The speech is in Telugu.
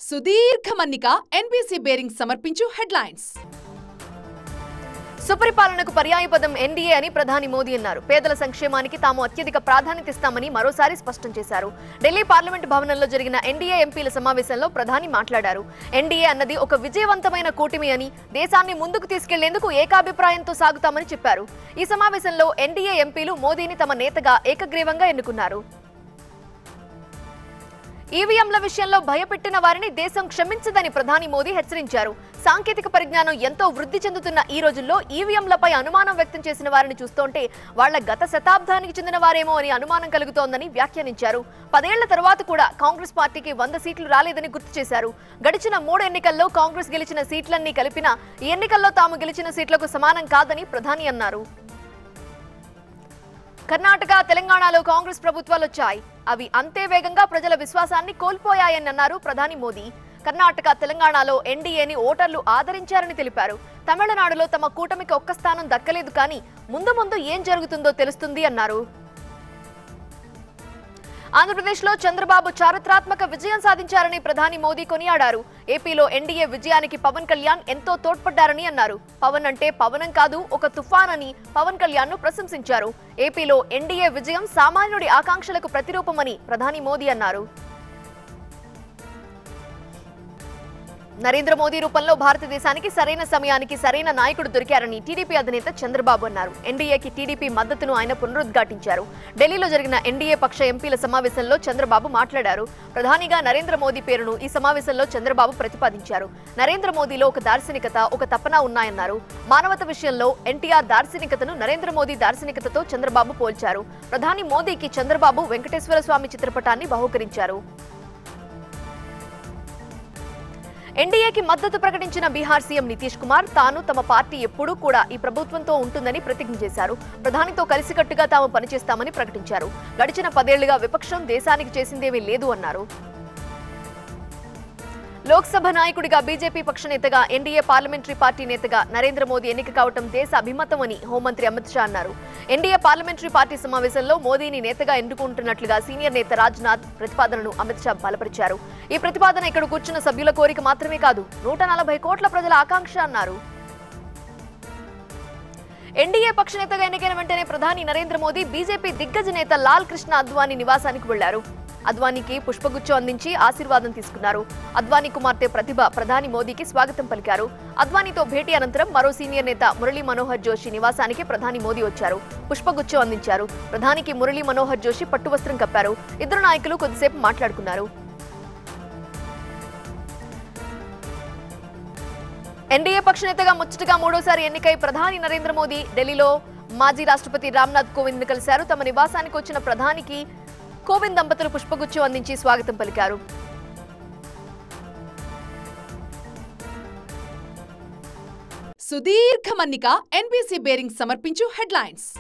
సుదీర్ఘ మన్నిక ఎన్బీసీ బేరింగ్ సమర్పించు హెడ్లైన్స్. సుపరిపాలనకు పర్యాయపదం ఎన్డీఏ అని ప్రధాని మోదీ అన్నారు. పేదల సంక్షేమానికి తాము అత్యధిక ప్రాధాన్యత ఇస్తామని మరోసారి స్పష్టం చేశారు. ఢిల్లీ పార్లమెంట్ భవనంలో జరిగిన ఎన్డీఏ ఎంపీల సమావేశంలో ప్రధాని మాట్లాడారు. ఎన్డీఏ అన్నది ఒక విజయవంతమైన కూటమి అని, దేశాన్ని ముందుకు తీసుకెళ్లేందుకు ఏకాభిప్రాయంతో సాగుతామని చెప్పారు. ఈ సమావేశంలో ఎన్డీఏ ఎంపీలు మోదీని తమ నేతగా ఏకగ్రీవంగా ఎన్నుకున్నారు. ఈవీఎంల విషయంలో భయపెట్టిన వారిని దేశం క్షమించదని ప్రధాని మోదీ హెచ్చరించారు. సాంకేతిక పరిజ్ఞానం ఎంతో వృద్ధి చెందుతున్న ఈ రోజుల్లో ఈవీఎంలపై అనుమానం వ్యక్తం చేసిన వారిని చూస్తుంటే వాళ్ల గత శతాబ్దానికి చెందిన వారేమో అని అనుమానం కలుగుతోందని వ్యాఖ్యానించారు. 10 ఏళ్ల తర్వాత కూడా కాంగ్రెస్ పార్టీకి 100 సీట్లు రాలేదని గుర్తు చేశారు. గడిచిన 3 ఎన్నికల్లో కాంగ్రెస్ గెలిచిన సీట్లన్నీ కలిపినా ఈ ఎన్నికల్లో తాము గెలిచిన సీట్లకు సమానం కాదని ప్రధాని అన్నారు. కర్ణాటక, తెలంగాణలో కాంగ్రెస్ ప్రభుత్వాలు వచ్చాయి. అవి అంతే వేగంగా ప్రజల విశ్వాసాన్ని కోల్పోయాయని అన్నారు ప్రధాని మోదీ. కర్ణాటక, తెలంగాణలో ఎన్డీఏని ఓటర్లు ఆదరించారని తెలిపారు. తమిళనాడులో తమ కూటమికి ఒక్క స్థానం దక్కలేదు, కానీ ముందు ముందు ఏం జరుగుతుందో తెలుస్తుంది అన్నారు. ఆంధ్రప్రదేశ్లో చంద్రబాబు చారిత్రాత్మక విజయం సాధించారని ప్రధాని మోదీ కొనియాడారు. ఏపీలో ఎన్డీఏ విజయానికి పవన్ కళ్యాణ్ ఎంతో తోడ్పడ్డారని అన్నారు. పవన్ అంటే పవనం కాదు, ఒక తుఫాన్ అని పవన్ కళ్యాణ్ ను ప్రశంసించారు. ఏపీలో ఎన్డీఏ విజయం సామాన్యుడి ఆకాంక్షలకు ప్రతిరూపమని ప్రధాని మోదీ అన్నారు. నరేంద్ర మోదీ రూపంలో భారతదేశానికి సరైన సమయానికి సరైన నాయకుడు దొరికారని టీడీపీ అధినేత చంద్రబాబు అన్నారు. ఎన్డీఏకి టీడీపీ మద్దతును ఆయన పునరుద్ఘాటించారు. ఢిల్లీలో జరిగిన ఎన్డీఏ పక్ష ఎంపీల సమావేశంలో చంద్రబాబు మాట్లాడారు. ప్రధానిగా నరేంద్ర మోదీ పేరును ఈ సమావేశంలో చంద్రబాబు ప్రతిపాదించారు. నరేంద్ర మోదీలో ఒక దార్శనికత, ఒక తపన ఉన్నాయన్నారు. మానవత విషయంలో ఎన్టీఆర్ దార్శనికతను నరేంద్ర మోదీ దార్శనికతతో చంద్రబాబు పోల్చారు. ప్రధాని మోదీకి చంద్రబాబు వెంకటేశ్వర స్వామి చిత్రపటాన్ని బహూకరించారు. ఎన్డీఏకి మద్దతు ప్రకటించిన బీహార్ సీఎం నితీష్ కుమార్ తాను, తమ పార్టీ ఎప్పుడూ కూడా ఈ ప్రభుత్వంతో ఉంటుందని ప్రతిజ్ఞ చేశారు. ప్రధానితో కలిసికట్టుగా తాము పనిచేస్తామని ప్రకటించారు. గడిచిన 10 ఏళ్లుగా విపక్షం దేశానికి చేసిందేమీ లేదు అన్నారు. లోక్సభ నాయకుడిగా, బీజేపీ పక్ష నేతగా, ఎన్డీఏ పార్లమెంటరీ పార్టీ నేతగా నరేంద్ర మోదీ ఎన్నిక కావడం దేశ అభిమతమని హోంమంత్రి అమిత్ షా అన్నారు. ఎన్డీఏ పార్లమెంటరీ పార్టీ సమావేశంలో మోదీని నేతగా ఎన్నుకుంటున్నట్లుగా సీనియర్ నేత రాజ్నాథ్ ప్రతిపాదనను అమిత్ షా బలపరిచారు. ఈ ప్రతిపాదన ఇక్కడ కూర్చున్న సభ్యుల కోరిక మాత్రమే కాదు, 140 కోట్ల ప్రజల ఆకాంక్ష అన్నారు. ఎన్డీఏ పక్ష నేతగా ఎన్నికైన వెంటనే ప్రధాని నరేంద్ర మోదీ బీజేపీ దిగ్గజ నేత లాల్ కృష్ణ అద్వానీ నివాసానికి వెళ్లారు. అద్వానీకి పుష్పగుచ్చం అందించి ఆశీర్వాదం తీసుకున్నారు. అద్వానీ కుమార్తె ప్రతిభ ప్రధాని మోదీకి స్వాగతం పలికారు. అద్వానీతో భేటీ అనంతరం మరో సీనియర్ నేత మురళీ మనోహర్ జోషి నివాసానికి ప్రధాని మోదీ వచ్చారు. పుష్పగుచ్చం అందించారు. ప్రధానికి మురళీ మనోహర్ జోషి పట్టు వస్త్రం కప్పారు. ఇద్దరు నాయకులు కొద్దిసేపు మాట్లాడుకున్నారు. ఎన్డీఏ పక్ష నేతగా ముచ్చటగా 3వసారి ఎన్నికై ప్రధాని నరేంద్ర మోదీ ఢిల్లీలో మాజీ రాష్ట్రపతి రామ్నాథ్ కోవింద్ ను కలిశారు. తమ నివాసానికి వచ్చిన ప్రధానికి కోవింద్ దంపతులు పుష్పగుచ్చం అందించి స్వాగతం పలికారు. సుదీర్ఘ మన్నిక ఎన్బీసీ బేరింగ్ సమర్పించు హెడ్లైన్స్.